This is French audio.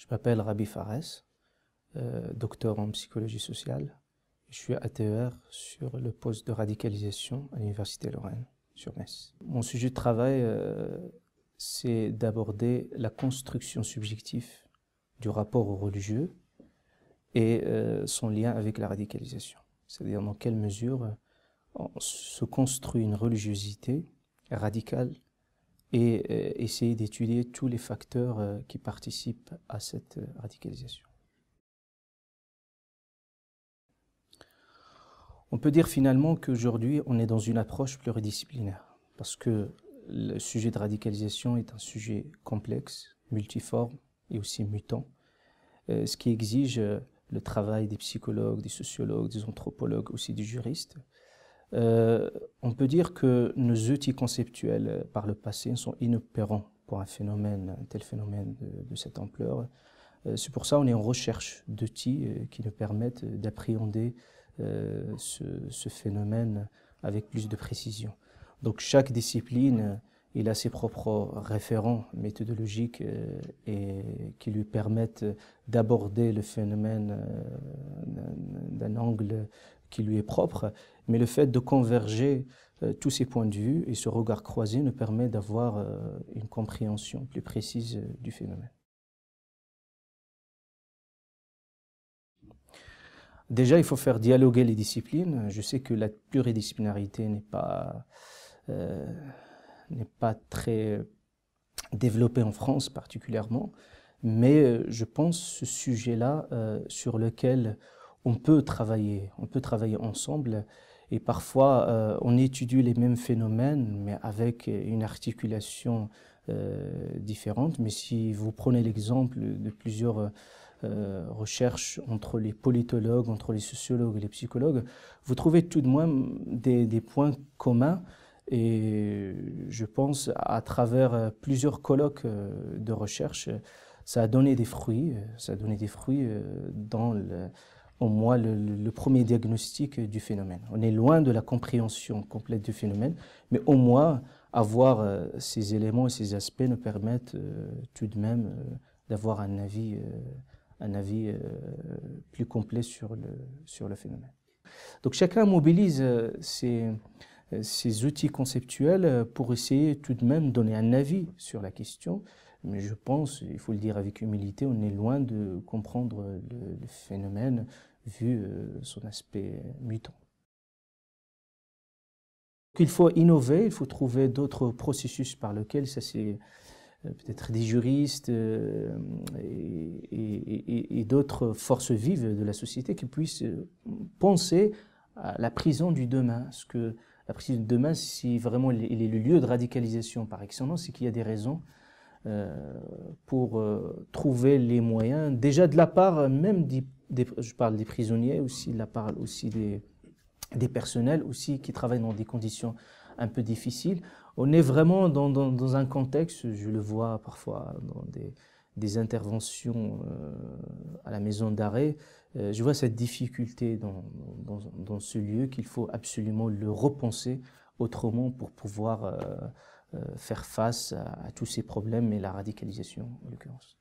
Je m'appelle Rabi Fares, docteur en psychologie sociale. Je suis ATER sur le poste de radicalisation à l'Université Lorraine, sur Metz. Mon sujet de travail, c'est d'aborder la construction subjective du rapport au religieux et son lien avec la radicalisation. C'est-à-dire dans quelle mesure se construit une religiosité radicale et essayer d'étudier tous les facteurs qui participent à cette radicalisation. On peut dire finalement qu'aujourd'hui, on est dans une approche pluridisciplinaire, parce que le sujet de radicalisation est un sujet complexe, multiforme et aussi mutant, ce qui exige le travail des psychologues, des sociologues, des anthropologues, aussi des juristes. On peut dire que nos outils conceptuels par le passé sont inopérants pour un tel phénomène de cette ampleur. C'est pour ça qu'on est en recherche d'outils qui nous permettent d'appréhender ce phénomène avec plus de précision. Donc chaque discipline, il a ses propres référents méthodologiques et qui lui permettent d'aborder le phénomène d'un angle qui lui est propre, mais le fait de converger tous ces points de vue et ce regard croisé nous permet d'avoir une compréhension plus précise du phénomène. Déjà, il faut faire dialoguer les disciplines. Je sais que la pluridisciplinarité n'est pas très développée en France particulièrement, mais je pense ce sujet-là sur lequel on peut travailler ensemble et parfois on étudie les mêmes phénomènes mais avec une articulation différente. Mais si vous prenez l'exemple de plusieurs recherches entre les politologues, entre les sociologues et les psychologues, vous trouvez tout de même des points communs. Et je pense à travers plusieurs colloques de recherche, ça a donné des fruits. Ça a donné des fruits dans au moins le premier diagnostic du phénomène. On est loin de la compréhension complète du phénomène, mais au moins avoir ces éléments et ces aspects nous permettent tout de même d'avoir un avis plus complet sur le phénomène. Donc chacun mobilise ces outils conceptuels pour essayer tout de même de donner un avis sur la question. Mais je pense, il faut le dire avec humilité, on est loin de comprendre le phénomène vu son aspect mutant. Il faut innover, il faut trouver d'autres processus par lesquels, ça c'est peut-être des juristes et d'autres forces vives de la société qui puissent penser à la prison du demain. Parce que la prison du demain, si vraiment il est le lieu de radicalisation par excellence, c'est qu'il y a des raisons pour trouver les moyens, déjà de la part même je parle des prisonniers aussi, de la part aussi des personnels aussi qui travaillent dans des conditions un peu difficiles. On est vraiment dans un contexte, je le vois parfois dans des interventions à la maison d'arrêt, je vois cette difficulté dans ce lieu qu'il faut absolument le repenser autrement pour pouvoir faire face à tous ces problèmes et la radicalisation en l'occurrence.